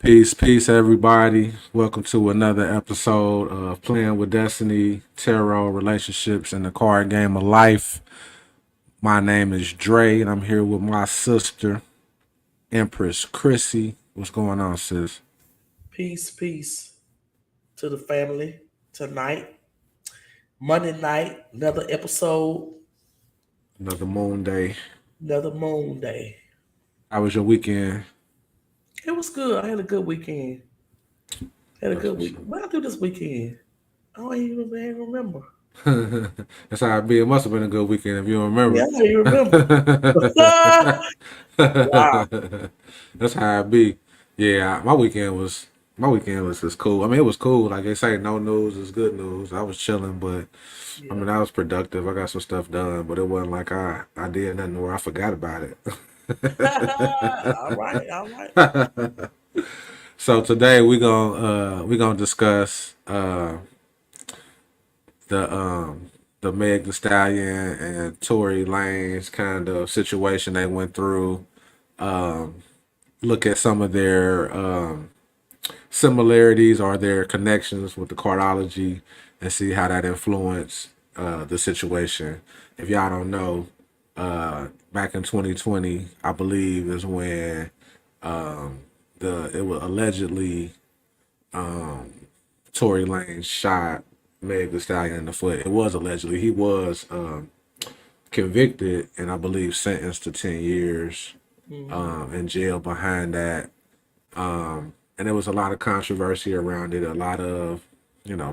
Peace, everybody. Welcome to another episode of Playing with Destiny, Tarot, Relationships, and the Card Game of Life. My name is Dre, and I'm here with my sister, Empress Chrissy. What's going on, sis? Peace to the family tonight. Monday night, another episode, Another moon day. another moon day. How was your weekend? It was good. I had a good weekend. Had a That's good what's week. What I do this weekend? I don't even remember. up. That's how it be. It must have been a good weekend if you don't Yeah, remember. I don't even remember. Wow. That's how it be. Yeah, my weekend was just cool. I mean, it was cool. Like they say, no news is good news. I was chilling, but I Yeah. mean, I was productive. I got some stuff done, but it wasn't like I did nothing where I forgot about it. All right, all right. So today we gonna discuss the Meg the Stallion and Tory Lane's kind of situation they went through. Look at some of their similarities or their connections with the cardology and see how that influenced the situation. If y'all don't know, back in 2020, I believe is when it was allegedly Tory Lane shot Meg the Stallion in the foot. It was allegedly. He was convicted and I believe sentenced to 10 years Mm-hmm. in jail behind that. And there was a lot of controversy around it, a lot of,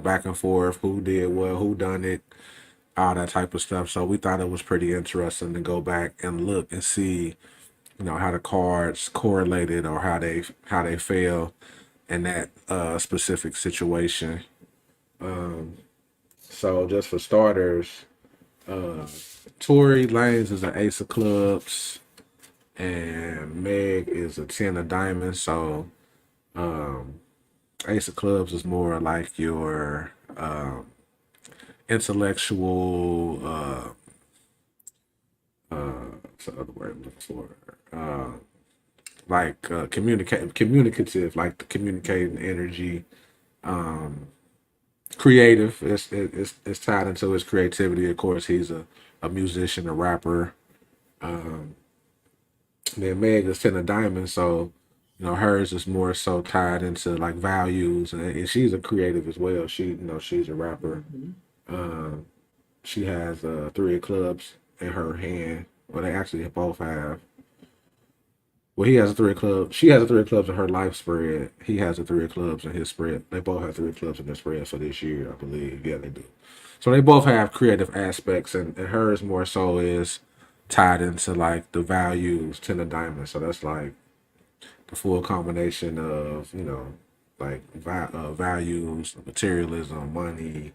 back and forth, who did what, who done it, all that type of stuff. So we thought it was pretty interesting to go back and look and see, how the cards correlated or how they fell in that specific situation. So just for starters, Tory Lanez is an ace of clubs and Meg is a 10 of diamonds. So ace of clubs is more like your intellectual what's the other word I'm looking for? Like communicative, like the communicating energy, creative. It's tied into his creativity. Of course, he's a musician, a rapper. Then Meg is 10 of diamonds, so hers is more so tied into like values, and she's a creative as well. She's a rapper. Mm-hmm. She has three of clubs in her hand. Well, they actually both have. Well, he has a three of clubs. She has a three of clubs in her life spread. He has a three of clubs in his spread. They both have three of clubs in their spread for this year, I believe. Yeah, they do. So they both have creative aspects, and hers more so is tied into like the values, 10 of diamonds. So that's like the full combination of like values, materialism, money,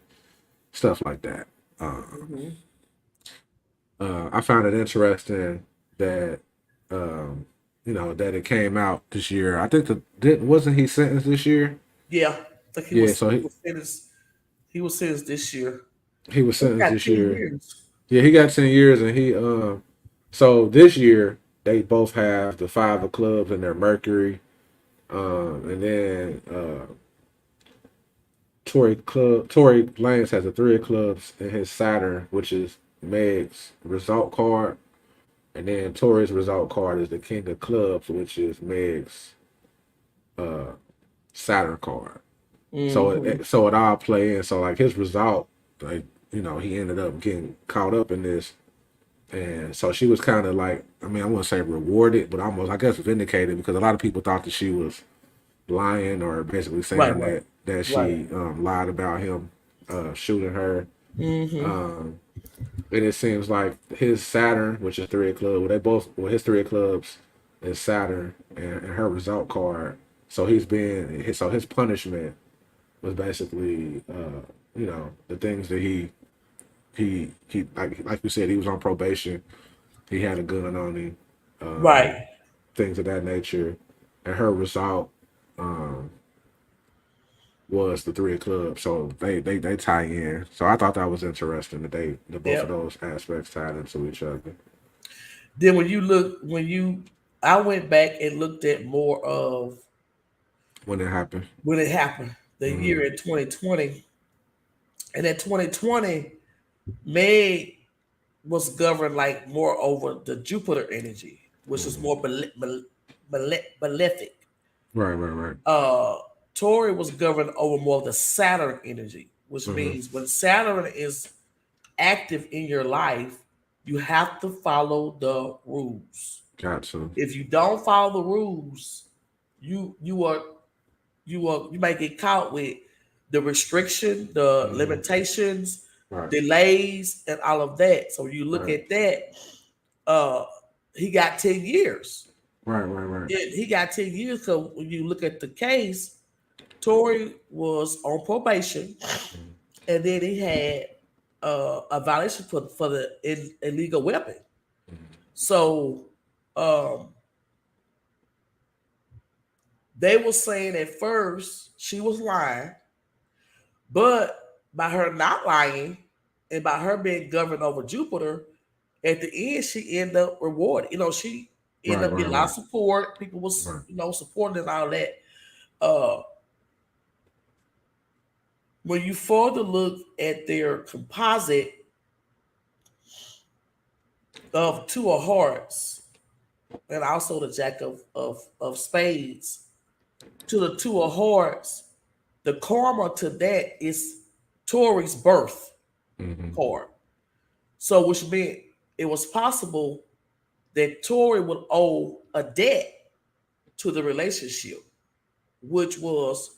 stuff like that. Mm-hmm. I found it interesting that that it came out this year. I think wasn't he sentenced this year? Yeah. I think Yeah, so he he was sentenced. He was sentenced this year. he was He sentenced got this 10 year. years. Yeah, he got 10 years, and he so this year they both have the five of clubs in their Mercury, and then Tory Lanez has a three of clubs in his Saturn, which is Meg's result card. And then Torres' result card is the King of Clubs, which is Meg's Saturn card. So Mm-hmm. it all play in. So like his result, like he ended up getting caught up in this, and so she was kind of like, I mean, I wouldn't say rewarded, but almost I guess vindicated because a lot of people thought that she was lying or basically Right, saying right, that right. she lied about him shooting her. Mm-hmm. And it seems like his Saturn, which is three of clubs, his three of clubs is Saturn and her result card. So his punishment was basically, the things that he like you said, he was on probation. He had a gun on him, Right. things of that nature. And her result was the three of clubs. So they tie in. So I thought that was interesting that both of Yep. those aspects tied into each other. Then when you look, I went back and looked at more of when it happened. when it happened, the Mm-hmm. year in 2020. And in 2020, Meg was governed like more over the Jupiter energy, which is Mm-hmm. more malefic. Right, right, right. Uh, Torey was governed over more of the Saturn energy, which Mm-hmm. means when Saturn is active in your life, you have to follow the rules. Gotcha. If you don't follow the rules, you might get caught with the restriction, the Mm-hmm. limitations, Right, delays, and all of that. So you look right, at that, uh, he got 10 years. right, right, right. He got 10 years because when you look at the case, Torey was on probation, Mm-hmm. and then he had a violation for the illegal weapon. So um, they were saying at first she was lying, but by her not lying and by her being governed over Jupiter, at the end she ended up rewarded. She ended Right, up right, getting a lot of right, support. People was right. supporting and all that. Uh, when you further look at their composite of two of hearts and also the jack of spades to the two of hearts, the karma to that is Tori's birth Mm-hmm. card. So which meant it was possible that Torey would owe a debt to the relationship, which was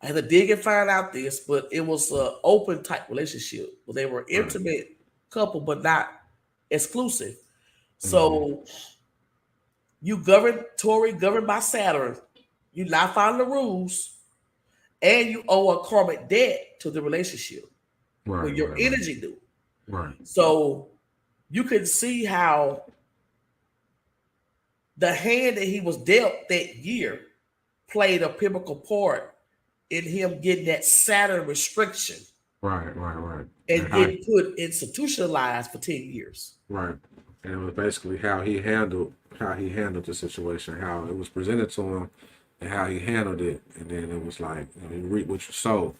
I had to dig and find out this, but it was an open type relationship where they were Right. intimate couple, but not exclusive. Mm-hmm. So you govern Torey governed by Saturn. You not following the rules, and you owe a karmic debt to the relationship Right, when your right, right, energy do. right. So you can see how the hand that he was dealt that year played a pivotal part in him getting that Saturn restriction Right, right, right. And and how getting put institutionalized for 10 years. right. And it was basically how he handled the situation, how it was presented to him and how he handled it. And then it was like, you reap what you sow.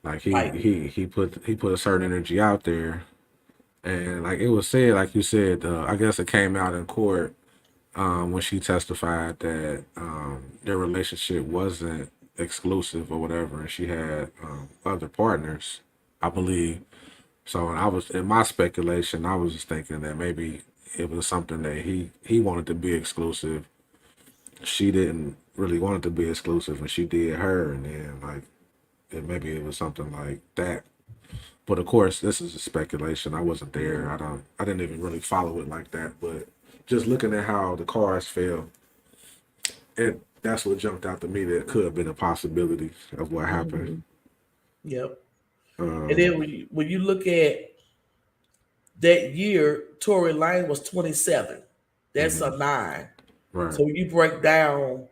Like Right. he put a certain energy out there. And like it was said, like you said, I guess it came out in court when she testified that their relationship wasn't exclusive or whatever, and she had other partners, I believe. So I was in my speculation, I was just thinking that maybe it was something that he wanted to be exclusive. She didn't really want it to be exclusive, and she did her, and then like maybe it was something like that. But of course, this is a speculation. I wasn't there. I didn't even really follow it like that. But just looking at how the cards fell, that's what jumped out to me. That could have been a possibility of what happened. Mhm. Yep. And Um, then when you look at that year, Tory Lane was 27. That's mhm, a 9. right, So when you break down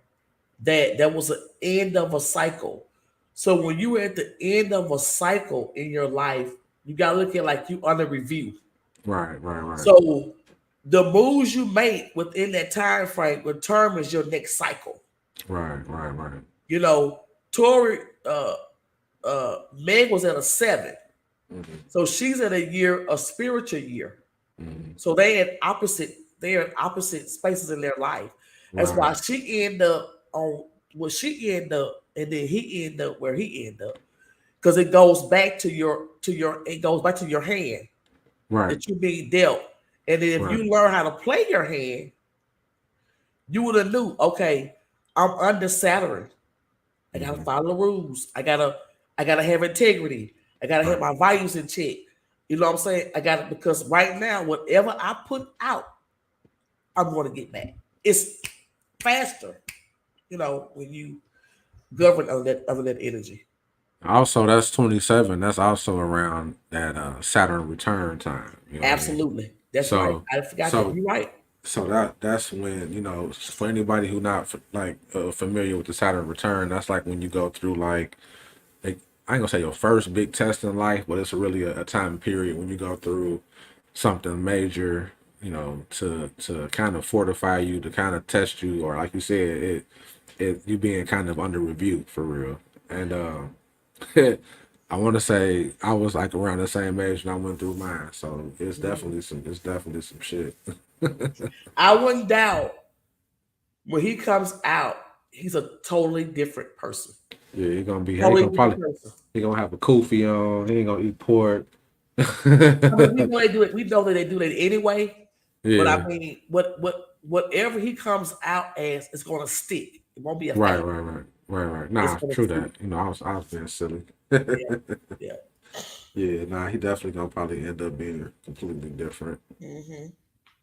that was the end of a cycle. So when you were at the end of a cycle in your life, you gotta look at like you under review. right, right, right, So the moves you make within that time frame determines your next cycle. right, right, right. You know, Tori Meg was at a 7. Hmm. So she's at a year, a spiritual year. Hmm. So they're in opposite spaces in their life. That's Right, why she ended up on what she ended up, and then he ended up where he ended up. Because it goes back to your hand right, that you being dealt. And then if right. you learn how to play your hand, you would have knew, okay, I'm under Saturn. I gotta Hmm. follow the rules. I gotta have integrity. I gotta have Right, my values in check. You know what I'm saying? I got it because right now, whatever I put out, I'm going to get back. It's faster, when you govern under that energy. also, that's 27. That's also around that Saturn return time. You know what I mean? Absolutely, that's right. So, I forgot that. so, You're right. that's when for anybody who not like familiar with the Saturn return, that's like when you go through like I ain't gonna say your first big test in life, but it's really a time period when you go through something major, to kind of fortify you, to kind of test you, or like you said, you being kind of under review for real. And I want to say I was like around the same age when I went through mine, so it's definitely some shit. I wouldn't doubt when he comes out, he's a totally different person. Yeah, he Totally gonna different probably person. he gonna have a kufi on. He ain't gonna eat pork. I mean, we know they do it. We know that they do that anyway. But I Yeah, mean, whatever he comes out as is going to stick. It won't be a right, fake. right, right, right, right. It's Nah, going to true stick. that. You know, I was being silly. Yeah, yeah. Yeah, nah, he definitely gonna probably end up being completely different. hmm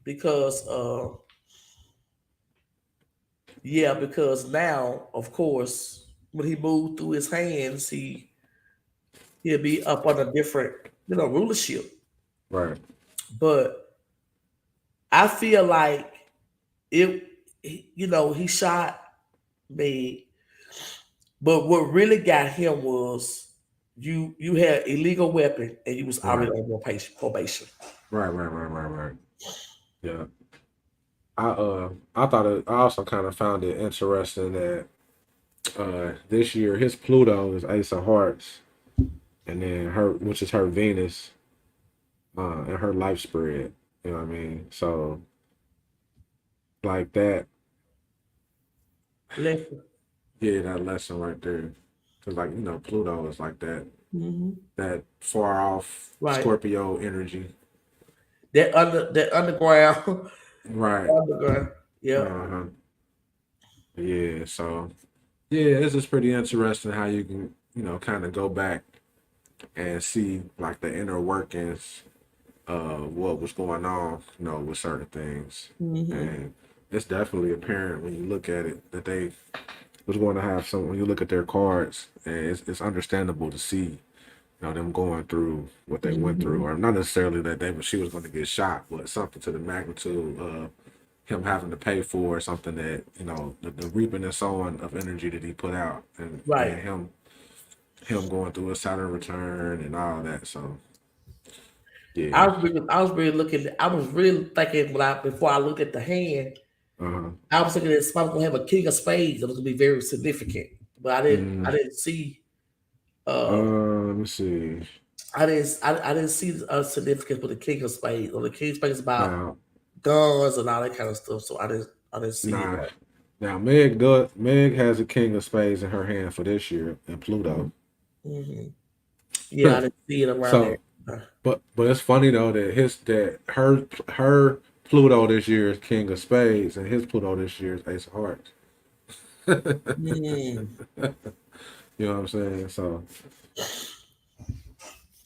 Because yeah, because now, of course, when he moved through his hands, he'll be up on a different, rulership. Right, But I feel like he shot me. But what really got him was you had illegal weapon and you was already right, on probation. right, right, right, right, right. Yeah. I thought I also kind of found it interesting that this year his Pluto is Ace of Hearts, and then her, which is her Venus, and her life spread. You know what I mean? So like that, Listen. yeah, that lesson right there, because like Pluto is like hmm that far off Right. Scorpio energy. That underground Right. underground. Yep. Uh-huh. Yeah. So yeah, this is pretty interesting how you can kind of go back and see like the inner workings what was going on, with certain things. hmm And it's definitely apparent when you look at it that they was going to have some when you look at their cards, and it's understandable to see, them going through what they went through, hmm or not necessarily that she was going to get shot, but something to the magnitude of him having to pay for something that, the reaping and sowing of energy that he put out, and Right. then him going through a Saturn return and all that. So yeah. I was really thinking before I looked at the hand, Uh-huh. I was thinking that somebody gonna have a king of spades. It was gonna be very significant. But I Mm, didn't see uh let me see. I didn't see a significance with the king of spades. Or the king of spades is about Now, guns and all that kind of stuff. So I didn't see it. nah. Now Meg has a king of spades in her hand for this year in Pluto. hmm Yeah, I didn't see it around there. So, but it's funny though that her Pluto this year is king of spades, and his Pluto this year is ace of hearts. Mm. You know what I'm saying? So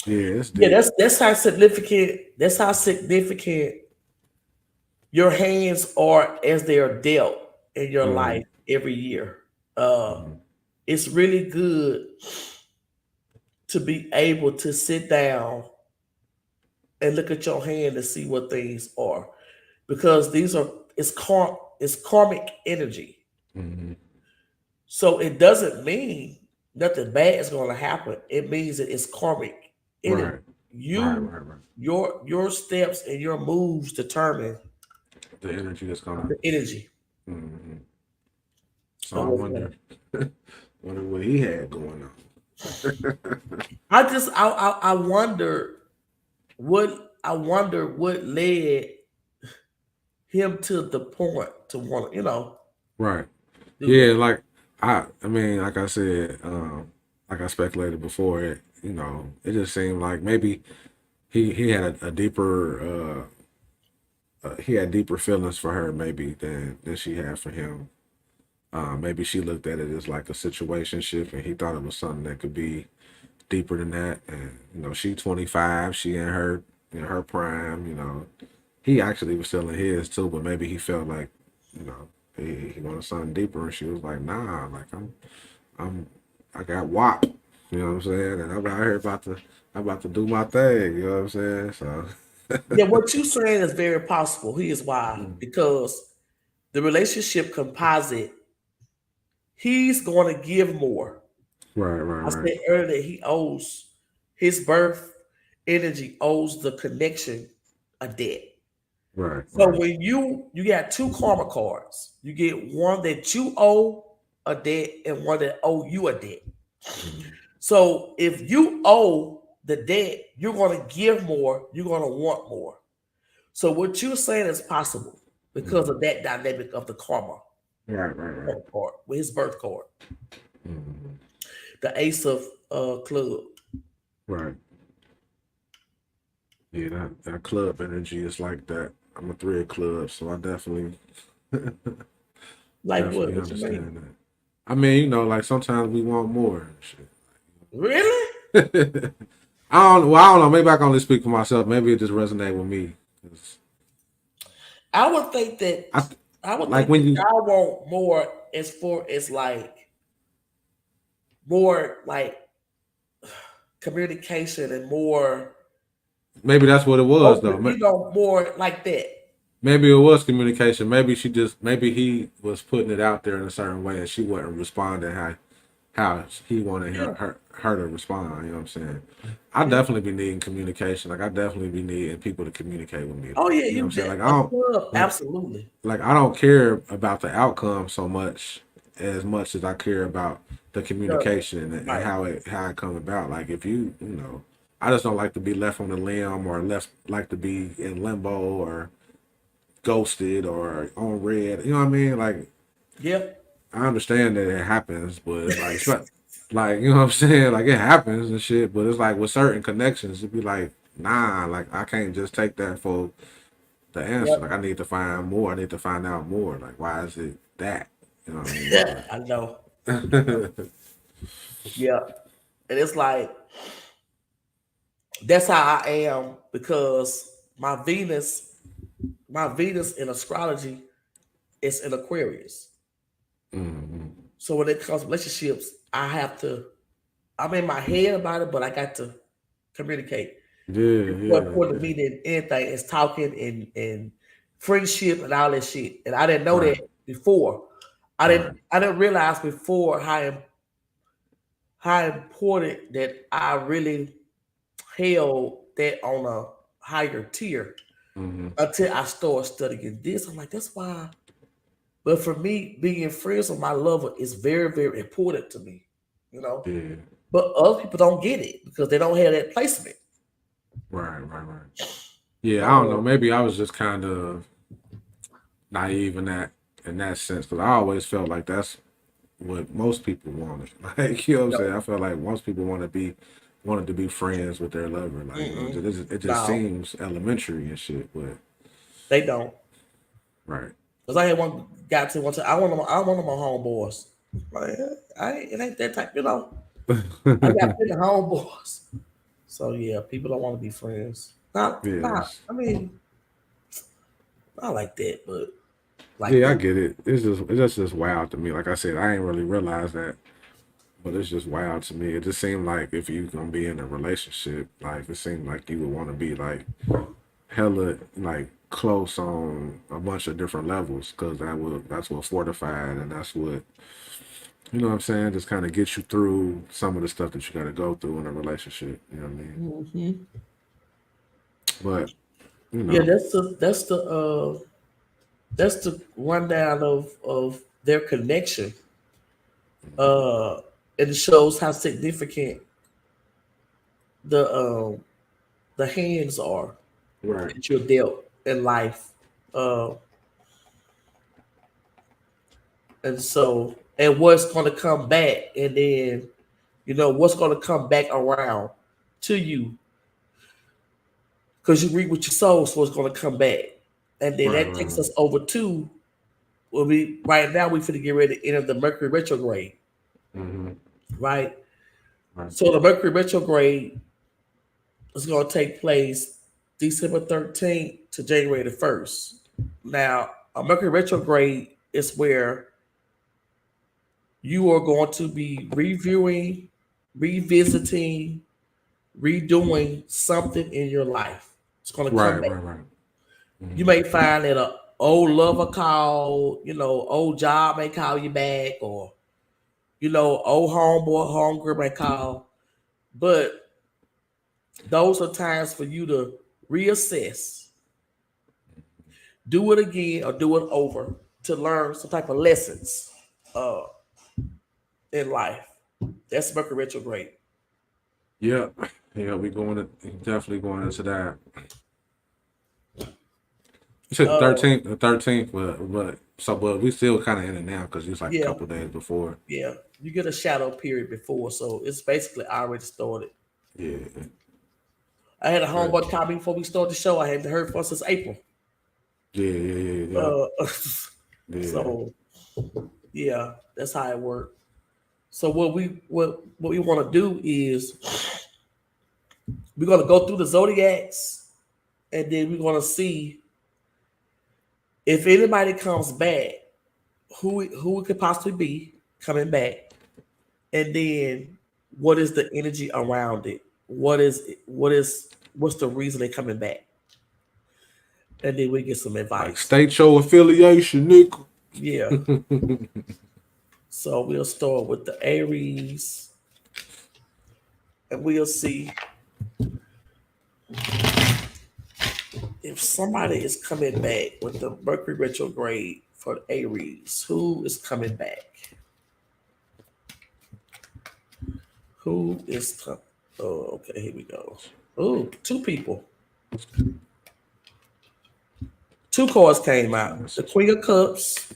yeah, it's Yeah, deep. that's how significant. That's how significant your hands are as they are dealt in your Uh, life every year. Uh, mhm. it's really good to be able to sit down and look at your hand and see what things are, because these are it's karmic energy. Mhm. So it doesn't mean nothing bad is going to happen. It means that it's karmic energy. Right, right, You right, right. your steps and your moves determine The energy that's gonna. the energy Mhm. So of I what's going on. wonder, wonder what he had going on. I wonder what led him to the point to want to Right. do Yeah, that. like I mean, like I said, like I speculated before, it just seemed like maybe he had a deeper he had deeper feelings for her maybe than she had for him. Maybe she looked at it as like a situationship, and he thought it was something that could be deeper than that. And she 25, she in her prime. He actually was still in his too, but maybe he felt like, he wanted something deeper, and she was like, nah, like I'm I got WAP, you know what I'm saying, and I'm out here about to do my thing, you know what I'm saying? So Yeah, what you saying is very possible. Here's why: mm, because the relationship composite, he's going to give more. right, right, I right, said earlier that he owes his birth energy owes the connection a debt. right, So right, when you got two karma cards, you get one that you owe, a debt and one that owe you a debt. Mm-hmm. So if you owe the debt, you're going to give more, you're going to want more. So what you're saying is possible because Mm-hmm. of that dynamic of the karma Right, right, right. card with his birth card, Mm-hmm. the ace of club. Right. Yeah, that club energy is like that. I'm a three of clubs, so I definitely Like what? definitely What you mean? understand that. I mean, like sometimes we want more and shit. Really? I don't know. Maybe I can only speak for myself. Maybe it just resonate with me. 'Cause I would think I that th- I would like think when that you y'all want more as far as like more like communication and more maybe that's what it was though. open, more like that. Maybe it was communication. Maybe he was putting it out there in a certain way, and she wasn't responding how he wanted Yeah, her to respond. You know what I'm saying? I yeah. definitely be needing communication. Like I definitely be needing people to communicate with me. Oh Like yeah, you know what you I'm saying? did Like I a don't club, like absolutely. I don't care about the outcome so much as I care about the The- communication and right. how it come about. Like if I just don't like to be left on the limb or left like to be in limbo or ghosted or on red. You know what I mean? Like Yep. I understand that it happens, but it's like like you know what I'm saying? Like it happens and shit, but it's like with certain connections, it'd be like, nah, like I can't just take that for the answer. Like Yep. I need to find more. I need to find out more. Like why is it that? You know what I mean? I know. But Yeah. And it's like that's how I am because my Venus in astrology is in Aquarius. Mhm. So when it comes to relationships, I'm in my head about it, but I got to communicate. Yeah, It's more yeah, important to yeah. me than anything is talking and friendship and all that shit. And I didn't know that Right, before. I didn't right. I didn't realize before how important that I really held that on a higher tier Hmm. until I started studying this. I'm like, that's why. But for me, being friends with my lover is very, very important to me, you know. Yeah, But other people don't get it because they don't have that placement. right, right, right. Yeah, I don't know. Um, Maybe I was just kind of naive in that sense because I always felt like that's what most people wanted. Like you know what I'm saying? no, I felt like most people wanted to be friends with their lover. Like mm-mm, it just no, seems elementary and shit. But they don't. right, Because I had one guy to one time. I want them my homeboys. Like, it ain't that type, you know. I got plenty of homeboys. So yeah, people don't want to be friends. Not. yes, I mean, not like that, but like yeah, I that. get it. It's just wild to me. Like I said, I ain't really realized that. But it's just wild to me. It just seemed like if you gonna be in a relationship, like it seemed like you would want to be like hella like close on a bunch of different levels because that's what fortified and that's what you know what I'm saying just kind of gets you through some of the stuff that you got to go through in a relationship. You know what I mean? Hmm. But you Yeah, know, that's the rundown of their connection. Uh, and it shows how significant the um the hands are right, that you're dealt in life. Uh, and what's going to come back, and then what's going to come back around to you because you read what you sow, so it's going to come back, and then right, that right, takes right. us over to well, we right now we finna get ready to enter the Mercury retrograde, Hmm. right? Right, So the Mercury retrograde is going to take place December 13th to January the 1st. Now, a Mercury retrograde is where you are going to be reviewing, revisiting, redoing something in your life. It's going to come right, back. right, right. You Hmm. may find that a old lover call, old job may call you back, or old homeboy, homegirl may call. But those are times for you to reassess, do it again, or do it over to learn some type of lessons. Uh, in life. That's Mercury retrograde. Yeah, yeah, we going to definitely going into that. You said Uh, the 13th, but we still kind of in it now because it's like a yeah, couple days before. yeah. You get a shadow period before, so it's basically already started. Yeah, I had a right. homeboy call me before we started the show. I hadn't heard from since April. Yeah, yeah, yeah, yeah, Uh, yeah. so yeah, that's how it worked. So what we want to do is we're gonna go through the zodiacs, and then we're gonna see if anybody comes back, who it could possibly be coming back, and then what is the energy around it? What's the reason they're coming back? And then we get some Like advice. state your affiliation, nigga. Yeah. So we'll start with the Aries, and we'll see if somebody is coming back with the Mercury retrograde for the Aries. Who is coming back? Who is coming? Oh, okay, here we go. Oh, two people. Two cards came out. The Queen of Cups.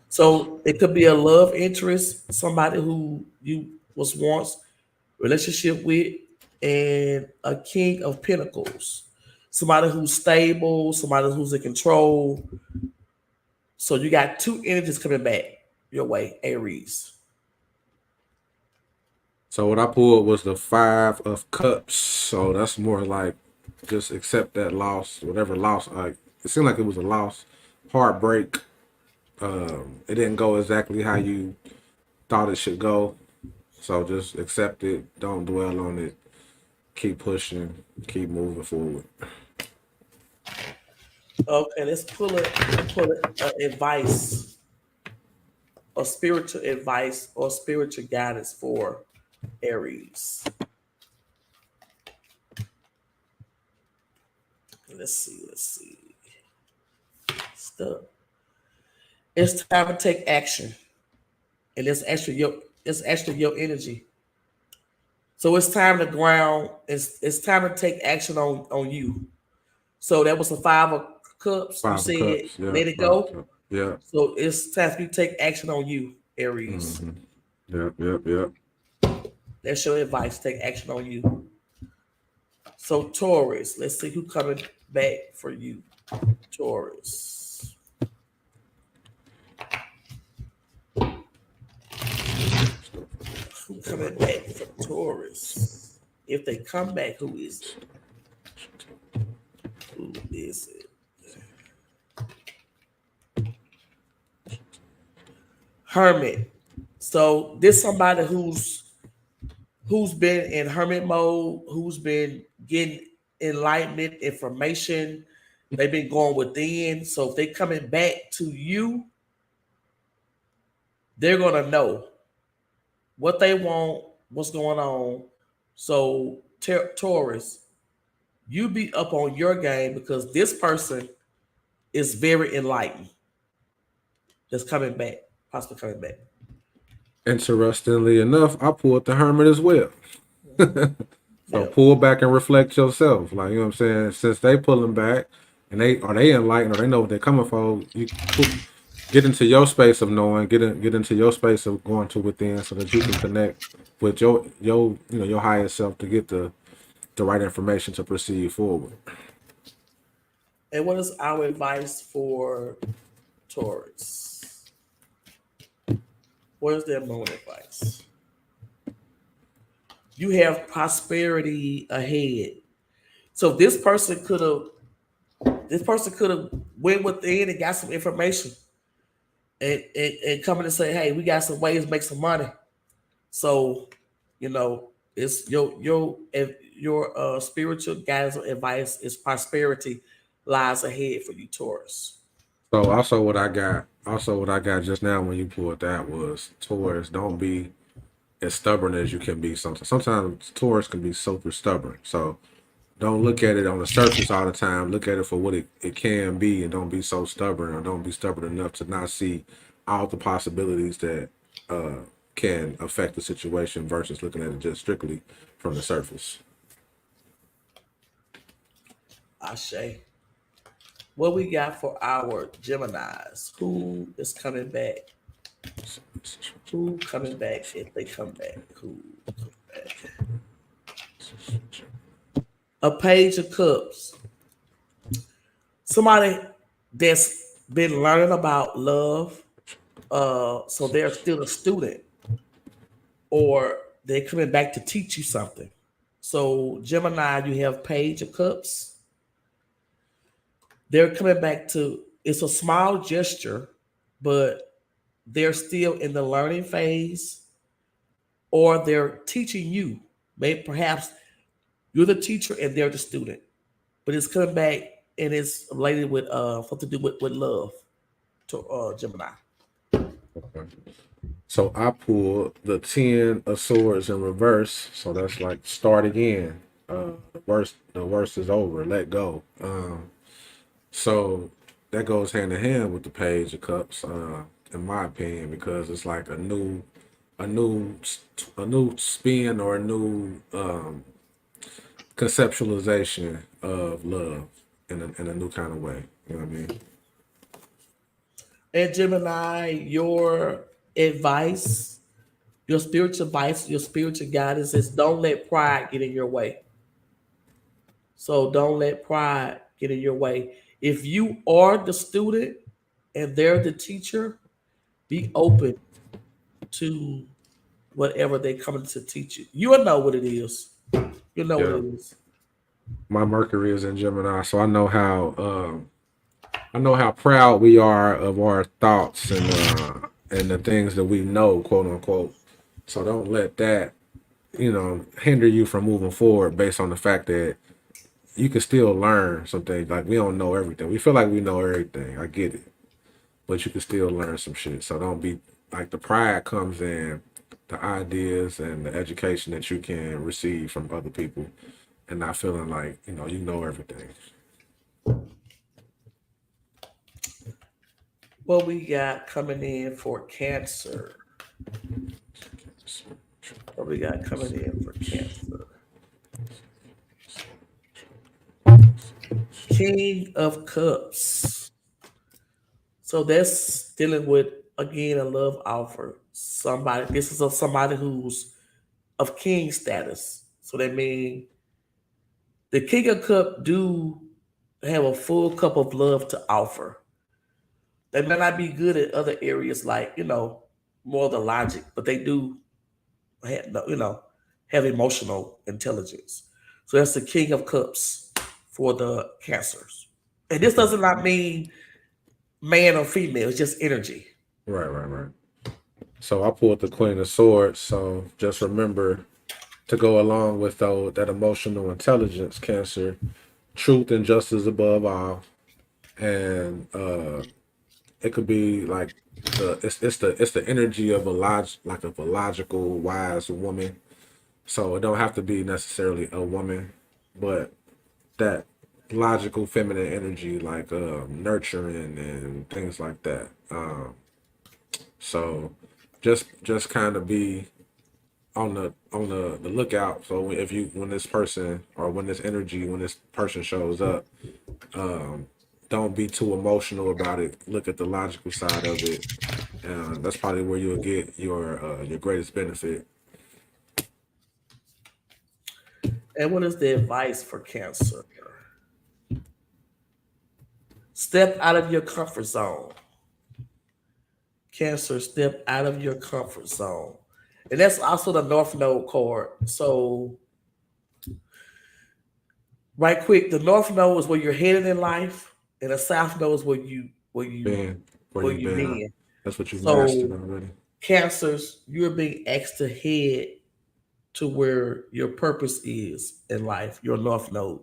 So it could be a love interest, somebody who you was once relationship with, and a King of Pentacles. Somebody who's stable, somebody who's in control. So you got two energies coming back your way, Aries. So what I pulled was the 5 of Cups. So that's more like just accept that loss, whatever loss. Like it seemed like it was a loss, heartbreak. It didn't go exactly how you thought it should go. So just accept it. Don't dwell on it. Keep pushing. Keep moving forward. Okay, let's pull it. Pull it. Advice, or spiritual advice, or spiritual guidance for Aries. Let's see. Let's see. Stuff. It's time to take action, and it's actually your energy. So it's time to ground. It's time to take action on you. So that was the 5 of Cups. You Five of said Cups. Yeah. let it Five of go. Cups. Yeah. So it's time for you to take action on you, Aries. Mm-hmm. Yep. Yep. Yep. That's your advice. Take action on you. So Taurus, let's see who coming back for you. Taurus. Who coming back for Taurus? If they come back, who is it? Who is it? Hermit. So this somebody who's been in hermit mode, who's been getting enlightenment information. They've been going within. So if they coming back to you, they're gonna know what they want, what's going on. So Taurus, you be up on your game because this person is very enlightened. That's coming back, possibly coming back. Interestingly enough, I pulled the Hermit as well. So Yeah. pull back and reflect yourself. Like you know what I'm saying. Since they pulling back, and they enlightened or they know what they're coming for, you get into your space of knowing. Get into your space of going to within, so that you can connect with your higher self to get the right information to proceed forward. And what is our advice for Taurus? What is their moon advice? You have prosperity ahead. So this person could have went within and got some information and coming and say, hey, we got some ways to make some money. So, it's your spiritual guidance or advice is prosperity lies ahead for you, Taurus. So also what I got just now when you pulled that was Taurus. Don't be as stubborn as you can be. Sometimes Taurus can be super stubborn. So don't look at it on the surface all the time. Look at it for what it can be, and don't be so stubborn, or don't be stubborn enough to not see all the possibilities that uh, can affect the situation versus looking at it just strictly from the surface. Ashe. What we got for our Geminis? Who is coming back? Who coming back if they come back? Who come back? A Page of Cups. Somebody that's been learning about love. So they're still a student, or they're coming back to teach you something. So Gemini, you have Page of Cups. They're coming back to. It's a small gesture, but they're still in the learning phase, or they're teaching you. Maybe perhaps you're the teacher and they're the student, but it's coming back and it's related with something to do with love to Gemini. So I pulled the 10 of swords in reverse. So that's like start again. The worst is over. Let go. So that goes hand in hand with the page of cups, in my opinion, because it's like a new, a new spin or a new conceptualization of love in a new kind of way. You know what I mean? And Gemini, your advice, your spiritual guidance is don't let pride get in your way. So don't let pride get in your way. If you are the student and they're the teacher, be open to whatever they coming to teach you. You'll know what it is. You know what Yeah. it is. My Mercury is in Gemini, so I know how proud we are of our thoughts and the things that we know, quote unquote. So don't let that, hinder you from moving forward based on the fact that you can still learn some things. Like we don't know everything. We feel like we know everything. I get it. But you can still learn some shit. So don't be like the pride comes in the ideas and the education that you can receive from other people and not feeling like, you know everything. What we got coming in for Cancer? What we got coming in for Cancer? King of Cups. So that's dealing with again a love offer. Somebody. This is of somebody who's of king status. So that means the King of Cup do have a full cup of love to offer. They may not be good at other areas like more the logic, but they do have have emotional intelligence. So that's the King of Cups for the Cancers. And this Okay. does not mean man or female; it's just energy. Right, right, right. So I pulled the Queen of Swords. So just remember to go along with that emotional intelligence, Cancer, truth and justice above all. And it could be like it's the energy of a logical, wise woman. So it don't have to be necessarily a woman, but that logical feminine energy, like nurturing and things like that. So just kind of be on the lookout. So if you when this person or when this energy when this person shows up, don't be too emotional about it. Look at the logical side of it. That's probably where you'll get your greatest benefit. And what is the advice for Cancer? Step out of your comfort zone. Cancer, step out of your comfort zone. And that's also the North Node card. So, right quick, the North Node is where you're headed in life, and the South Node is Been where where you've you been. been. That's what you've mastered So, already. Cancers, you're being asked to head to where your purpose is in life, your North Node.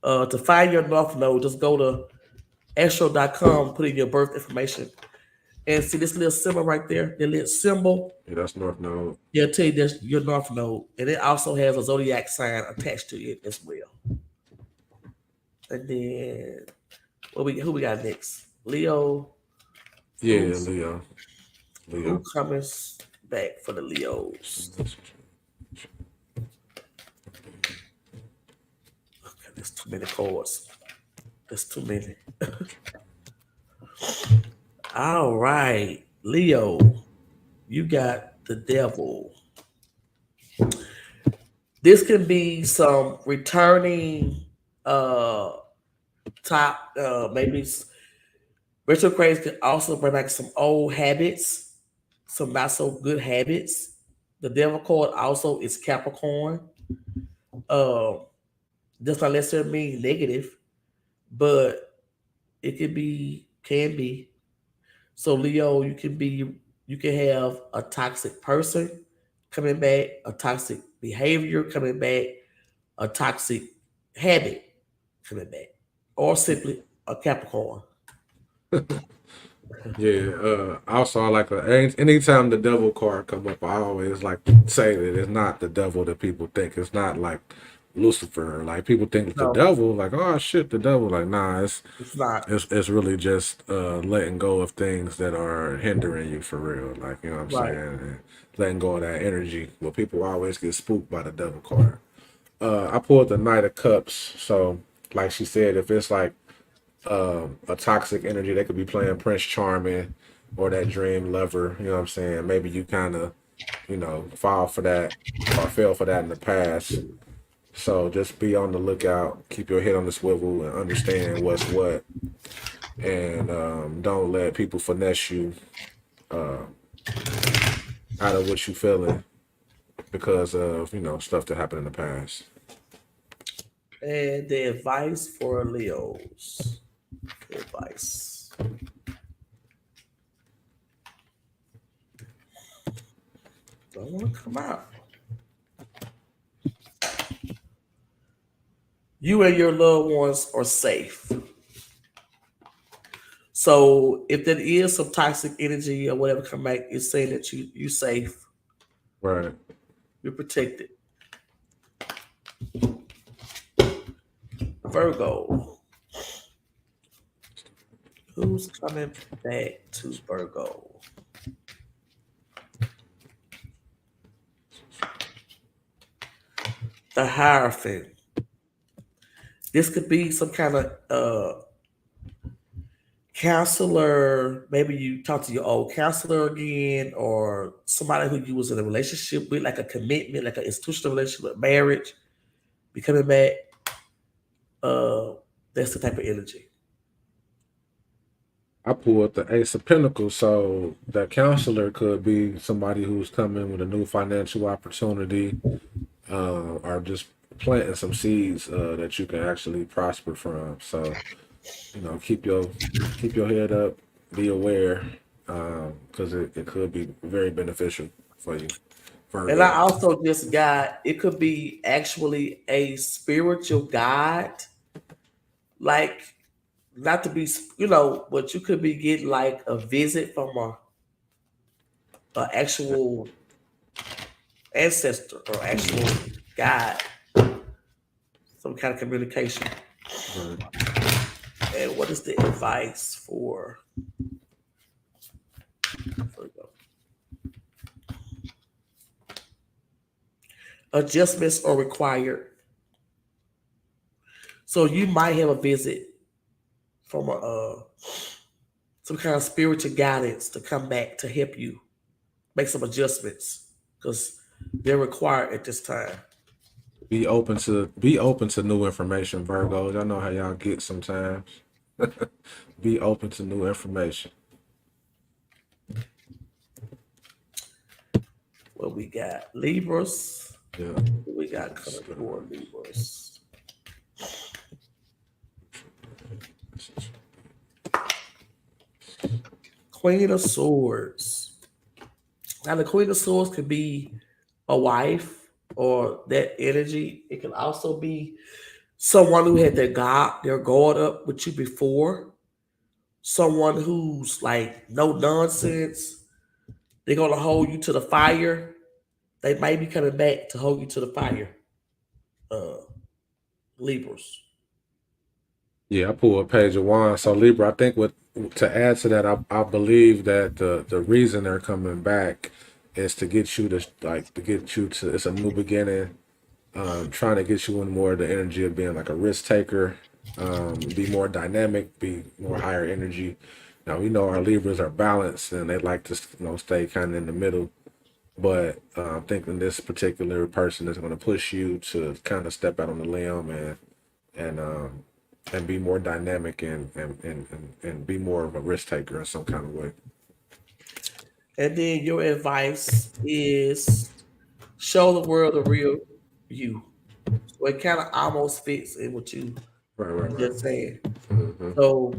To find your North Node, just go to astro.com, put in your birth information, and see this little symbol right there, the little symbol. Yeah, that's North Node. They'll tell you that's your North Node, and it also has a zodiac sign attached to it as well. And then who we got next? Leo. Yeah, Who's Leo. who Leo. coming back for the Leos. Okay, there's too many cards. There's too many. All right, Leo, you got the devil. This can be some returning uh top maybe retrogrades can also bring back some old habits, some not so good habits. The devil card also is Capricorn. Um does not necessarily mean negative, but it can be. So Leo, you can have a toxic person coming back, a toxic behavior coming back, a toxic habit coming back, or simply a Capricorn. Yeah. Also, I like anytime the devil card come up, I always like to say that it's not the devil that people think. It's not like Lucifer. Like people think it's the No, devil. Like, oh shit, the devil. Like, nah, it's not. it's really just letting go of things that are hindering you for real. Like, you know what I'm saying? Right. And letting go of that energy. But people always get spooked by the devil card. I pulled the Knight of Cups. So, like she said, if it's like a toxic energy, they could be playing Prince Charming or that dream lover. You know what I'm saying? Maybe you kind of, fall for that or fell for that in the past. So just be on the lookout, keep your head on the swivel, and understand what's what, and don't let people finesse you out of what you feeling because of stuff that happened in the past. And the advice for Leos. Advice. Don't want to come out. You and your loved ones are safe. So if there is some toxic energy or whatever come back, it's saying that you safe, Right. you're protected. Virgo. Who's coming back to Virgo? The Hierophant. This could be some kind of counselor. Maybe you talk to your old counselor again, or somebody who you was in a relationship with, like a commitment, like an institutional relationship, marriage, be coming back. Uh, that's the type of energy. I pulled the Ace of Pentacles, so the counselor could be somebody who's coming with a new financial opportunity, or just planting some seeds that you can actually prosper from. So keep your head up, be aware, because it could be very beneficial for you, And I Virgo. also just got it could be actually a spiritual guide, like not to be, but you could be getting like a visit from a actual ancestor or actual guide, some kind of communication. Right. And what is the advice for Virgo? Adjustments are required. So you might have a visit from some kind of spiritual guidance to come back to help you make some adjustments because they're required at this time. Be open to new information, Virgos. I know how y'all get sometimes. Be open to new information. What we got? Libras. Yeah. What we got coming for Libras? Queen of Swords. Now the Queen of Swords could be a wife or that energy. It can also be someone who had their guard up with you before. Someone who's like no nonsense. They're gonna hold you to the fire. They might be coming back to hold you to the fire. Uh, Libras. Yeah, I pulled a page of wands. So Libra, I think what to add to that, I believe that the reason they're coming back is to get you to it's a new beginning, trying to get you in more of the energy of being like a risk taker, be more dynamic, be more higher energy. Now we know our Libras are balanced and they like to stay kind of in the middle, but I'm thinking this particular person is going to push you to kind of step out on the limb and um, and be more dynamic and be more of a risk taker in some kind of way. And then your advice is show the world the real you. So it kind of almost fits in what you Right, right, were right. just saying. Hmm. So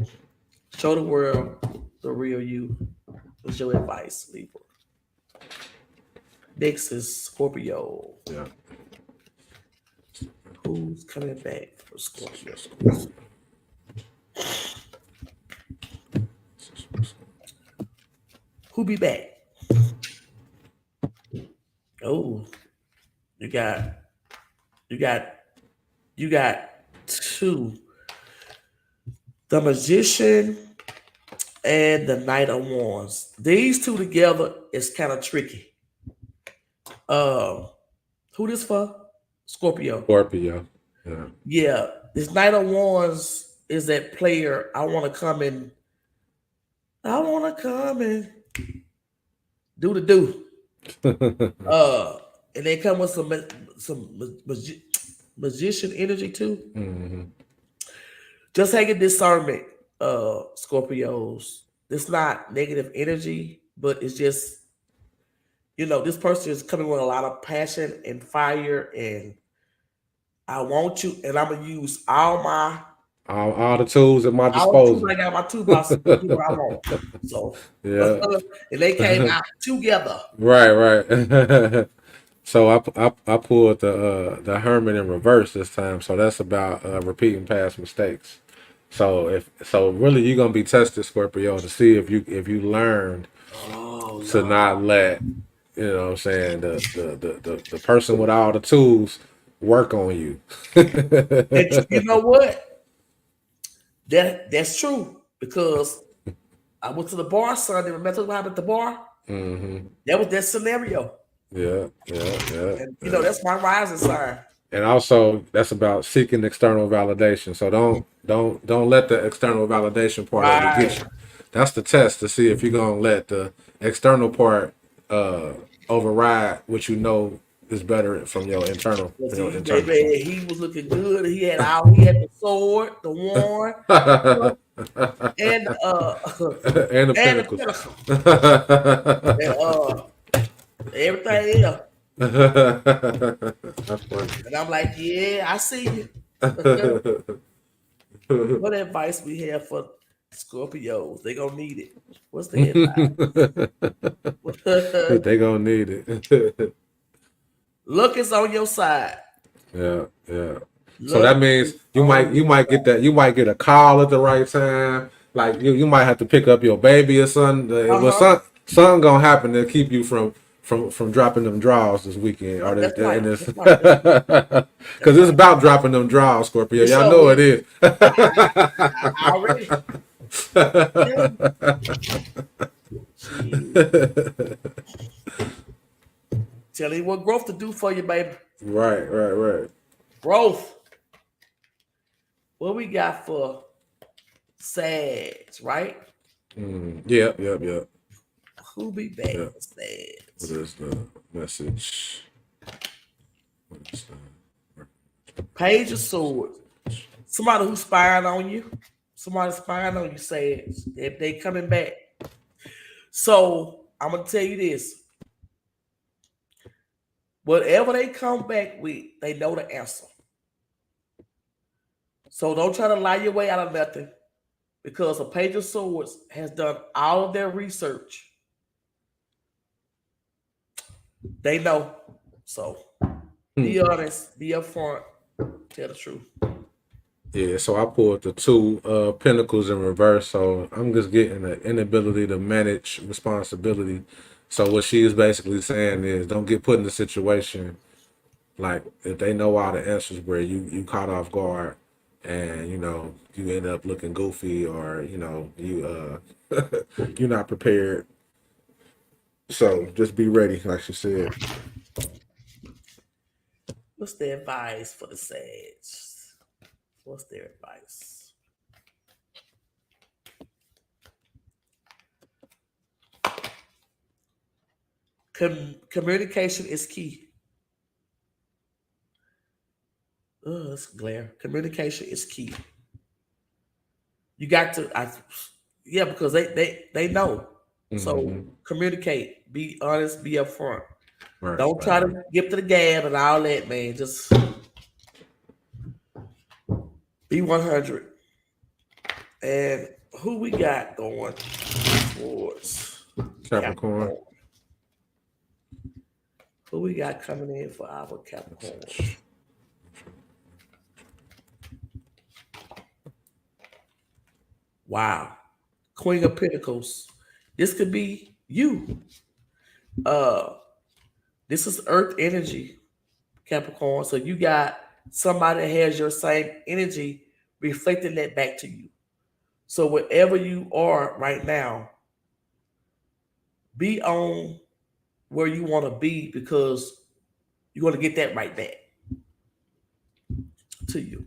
show the world the real you is your advice, Libra. Next is Scorpio. Yeah. Who's coming back for Scorpio? Who be back? Oh, you got you got you got two. The magician and the Knight of Wands. These two together is kind of tricky. Um, who this for? Scorpio. Scorpio. Yeah. Yeah, this Knight of Wands is that player. I want to come and do the do. And they come with some magician energy too. Hmm. Just taking discernment, Scorpios. It's not negative energy, but it's just this person is coming with a lot of passion and fire, and I want you, and I'm gonna use All the tools at my all the tools disposal. I got in my toolbox to do what I want. So, Yeah. and they came out together. Right, right. So I pulled the Hermit in reverse this time. So that's about repeating past mistakes. So really you're gonna be tested, Scorpio, to see if you learned Oh to Lord. not let what I'm saying the person with all the tools work on you. And you know what? That's true because I went to the bar Sunday. Remember what happened at the bar? Hmm. That was that scenario. Yeah, yeah, yeah, And yeah. that's my rising sign. And also that's about seeking external validation. So don't let the external validation part of it get Right. you. That's the test to see if you're gonna let the external part uh override what you know is better Cause from your he internal part. baby, he was looking good. He had the sword, the wand, you know, and And the and the pinnacles. pinnacle. And everything else. That's funny. And I'm like, yeah, I see you. What advice we have for Scorpios? They gonna need it. What's the advice? They gonna need it. Luck is on your side. Yeah, yeah. So Luck that means is you on might you your might get that you might get a call at the right time. Like you might have to pick up your baby or something. uh Well, huh. something gonna happen to keep you from dropping them draws this weekend or That's this right. and this That's right. That's right. That's because it's right. about dropping them draws, Scorpio. It Y'all sure know will. it is. I already. Yeah. Shit. Tell you what growth to do for you, baby. Right, right, right. Growth. What we got for Sag, right? Yep, yep, yep, Who be back yep. for Sag? What is the message? What is Page of Swords. Somebody who's spying on you. Somebody spying on you, Sag. If they coming back. So I'm gonna tell you this. Whatever they come back with, they know the answer. So don't try to lie your way out of nothing because a Page of Swords has done all of their research. They know. So be the honest, be upfront, tell the truth. Yeah, so I pulled the two pentacles in reverse. So I'm just getting the inability to manage responsibility. So what she is basically saying is don't get put in a situation like if they know all the answers where you caught off guard and you end up looking goofy or you're not prepared. So just be ready, like she said. What's their advice for the Sag? What's their advice? Communication is key. It's glare. Communication is key. You got to, yeah, because they know. So Mm-hmm. communicate. Be honest. Be upfront. Right, Don't right, try right. to get to the gab and all that, man. Just be 100. And who we got going towards Capricorn. Capricorn? Who we got coming in for our Capricorns? Wow. Queen of Pentacles. This could be you. Uh, this is Earth energy, Capricorn. So you got somebody that has your same energy reflecting that back to you. So wherever you are right now, be on where you want to be because you're going to get that right back to you.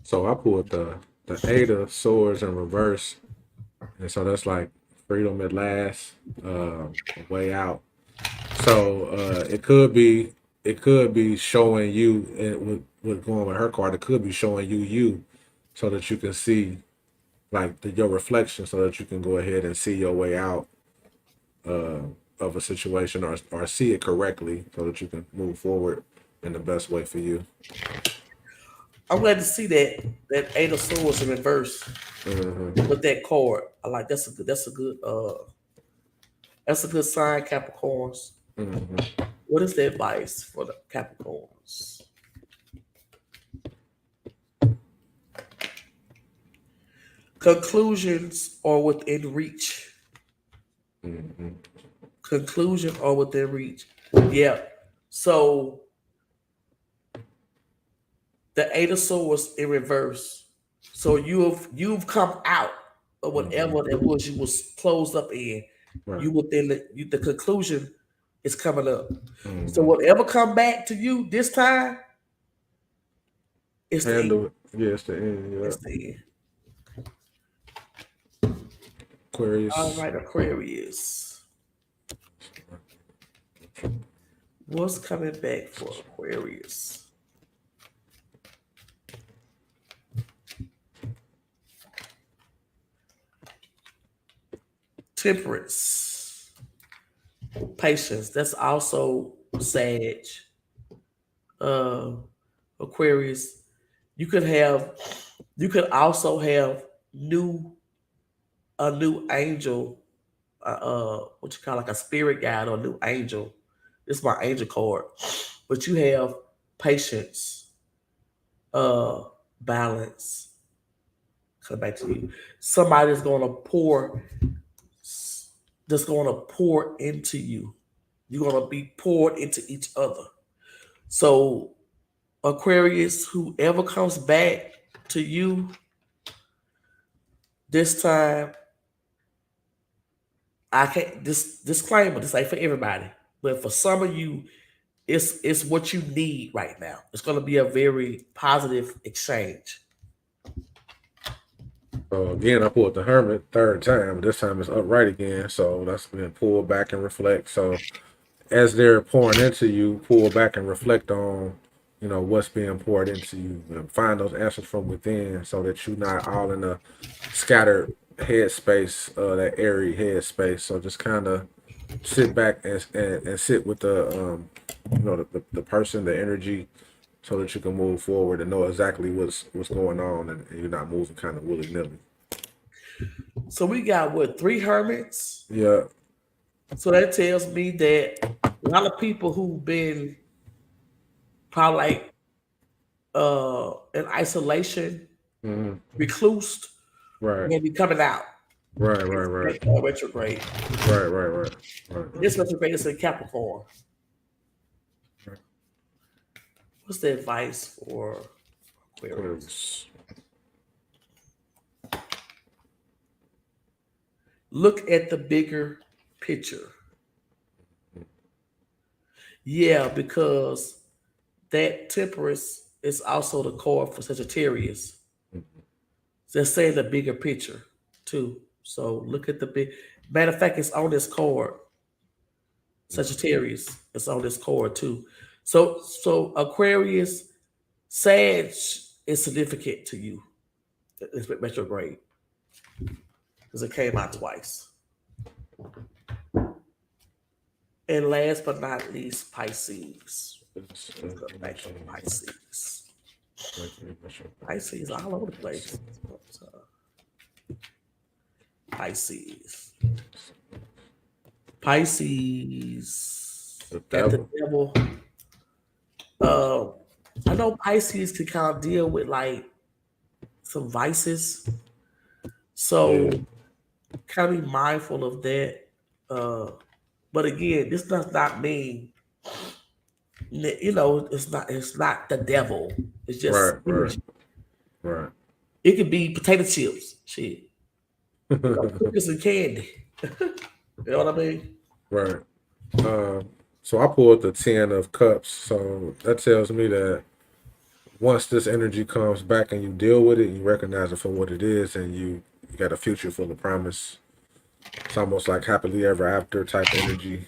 So I pulled the Eight of Swords in reverse, and so that's like freedom at last, a way out. So it could be showing you, and with going with her card, it could be showing you, so that you can see like your reflection, so that you can go ahead and see your way out uh, of a situation, or see it correctly, so that you can move forward in the best way for you. I'm glad to see that Eight of Swords in reverse Hmm. with that card. I like that's a good sign, Capricorns. Hmm. What is the advice for the Capricorns? Conclusions are within reach. Hmm. Conclusion are within reach. Yeah. So the Eight of Swords in reverse. So you've come out of whatever Hmm. that was you was closed up in. Right. You within the conclusion is coming up. So Hmm. whatever come back to you this time, it's the end. Handle it. Yeah, it's the end. Yeah. It's the end. All Aquarius. right, Aquarius. What's coming back for Aquarius? Temperance. Patience. That's also Sag. Uh, Aquarius. You could have. You could also have new a new angel. What you call like a spirit guide or a new angel. This is my angel card. But you have patience, uh, balance. Come back to you. Somebody's going to pour. That's going to pour into you. You're going to be poured into each other. So Aquarius, whoever comes back to you this time, I can't this disclaimer, this ain't for everybody. But for some of you, it's what you need right now. It's gonna be a very positive exchange. So again, I pulled the Hermit third time. This time it's upright again. So that's been pulled back and reflect. So as they're pouring into you, pull back and reflect on, what's being poured into you, and find those answers from within, so that you're not all in a scattered headspace, that airy headspace. So just kind of sit back and sit with the person, the energy, so that you can move forward and know exactly what's going on, and you're not moving kind of willy nilly. So we got what, three hermits? Yeah. So that tells me that a lot of people who've been probably like in isolation, Hmm. reclused, Right. gonna be coming out. Right. Right. It's Right. retrograde. Right. Right. Right. Right. This retrograde is in Capricorn. Right. What's the advice for Aquarius? Aquarius. Look at the bigger picture. Yeah, because that temperance is also the card for Sagittarius. They're saying the bigger picture too. So look at the big. Matter of fact, it's on this card. Sagittarius is on this card too. So Aquarius, Sag is significant to you. It's retrograde because it came out twice. And last but not least, Pisces. Let's go back to Pisces. Pisces all over the place. Pisces. Pisces. The At the devil. devil. I know Pisces can kind of deal with like some vices. So Yeah. kind of be mindful of that. But again, this does not mean it's not the devil. It's just Right, right, energy. right. It could be potato chips, shit, cookies and candy. You know what I mean? Right. So I pulled the 10 of cups. So that tells me that once this energy comes back and you deal with it, you recognize it for what it is, and you got a future full of promise. It's almost like happily ever after type energy.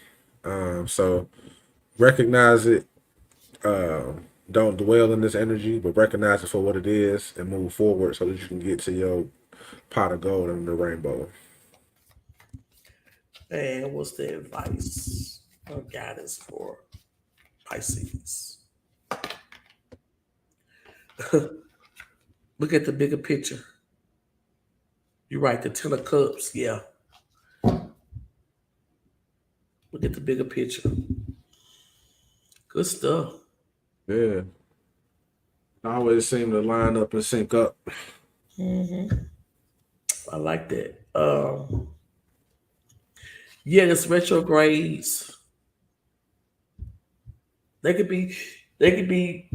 So recognize it. Don't dwell in this energy, but recognize it for what it is and move forward so that you can get to your pot of gold and the rainbow. And what's the advice or guidance for Pisces? Look at the bigger picture. You're right, the 10 of cups, yeah. Look at the bigger picture. Good stuff. Yeah. I always seem to line up and sync up. I like that. Yeah, this retrogrades. They could be they could be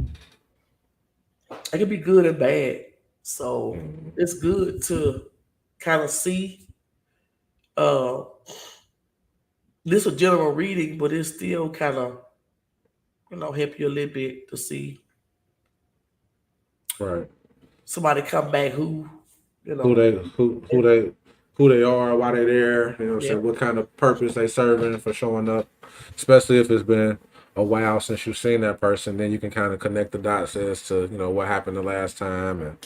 they could be good and bad. So it's good to kind of see uh this is a general reading, but it's still kind of help you a little bit to see Right. somebody come back who you Who know they who they are, why they there, you know what I'm yeah saying, what kind of purpose they serving for showing up. Especially if it's been a while since you've seen that person, then you can kind of connect the dots as to, what happened the last time and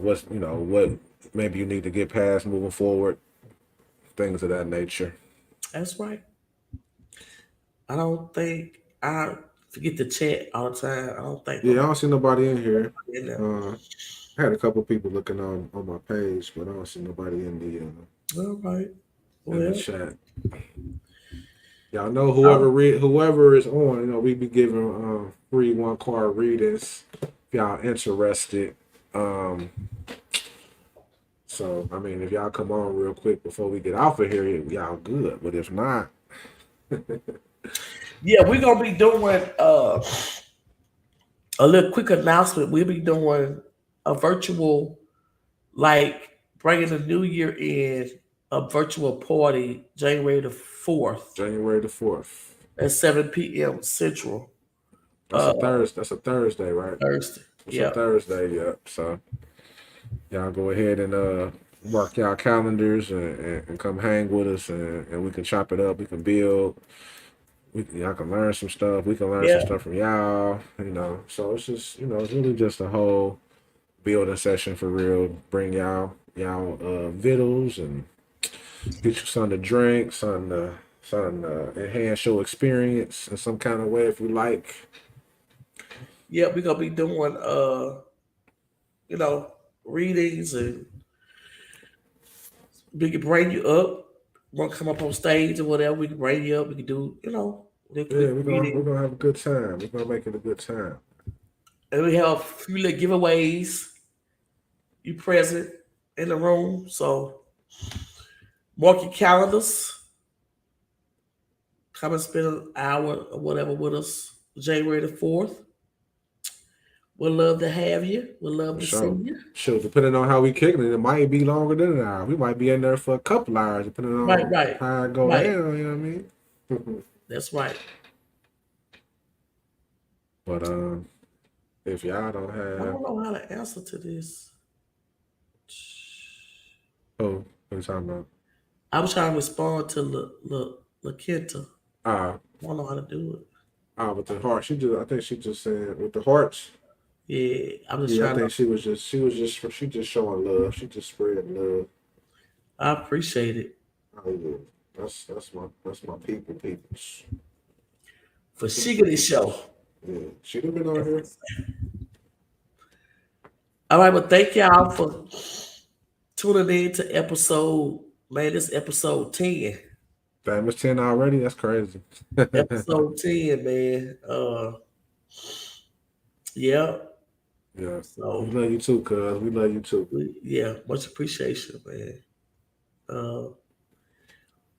what maybe you need to get past moving forward, things of that nature. that's right. I don't think I forget the chat all the time. I don't think Yeah, I nobody don't see nobody in here. in there. Uh I had a couple people looking on my page, but I don't see nobody All right. in the Well, chat. Y'all know um, whoever is on, we be giving free one card readings if y'all interested. Um, so I mean, if y'all come on real quick before we get off of here, y'all good. But if not, yeah, we're gonna be doing a little quick announcement. We'll be doing a virtual, like bringing the new year in, a virtual party January the 4th January the 4th. at 7 p.m. Central. That's a Uh, Thursday. That's a Thursday, right? Thursday. It's a Yeah. Thursday. Yep. So y'all go ahead and mark y'all calendars and come hang with us and we can chop it up. We can build. Y'all can learn some stuff. We can learn some Yeah. stuff from y'all. So it's just it's really just a whole building session for real. Bring y'all vittles and get you something to drink, something to enhance your experience in some kind of way if you like. Yeah, we're gonna be doing you know, readings and we can bring you up. Want to come up on stage or whatever, we can bring you up. We can do, a quick Yeah, we're reading. gonna have a good time. We're gonna make it a good time. And we have a few little giveaways. You present in the room. So mark your calendars. Come and spend an hour or whatever with us January the 4th. We'd love to have you. We'd love For to see sure. you. Sure, depending on how we kicking it, it might be longer than an hour. We might be in there for a couple hours, depending Right, on right, how I go right. down. You know what I mean? That's right. But if y'all don't I have, don't know how to answer to this. oh, what you talking about? I was trying to respond to La Quinta. Ah, I don't know how to do it. with the heart, I think she just said with the hearts. Yeah, I'm just Yeah, I trying to. think she just showing love. She just spreading love. I appreciate it. Oh yeah, that's my peoples. For Shiggity Show. Yeah, she done been on here. All right, well, thank y'all for tuning in to episode, man, this episode 10. Damn, it's 10 already. That's crazy. Episode 10, man. Yeah. Yeah, we So, love you too, cuz. We love you too. yeah, much appreciation, man. Uh,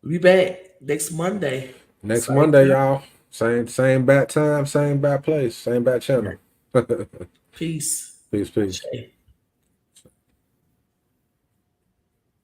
we'll be back next Monday. Next Same Monday, time. y'all. Same bat time, same bat place, same bat channel. Peace. Peace, peace. Shay.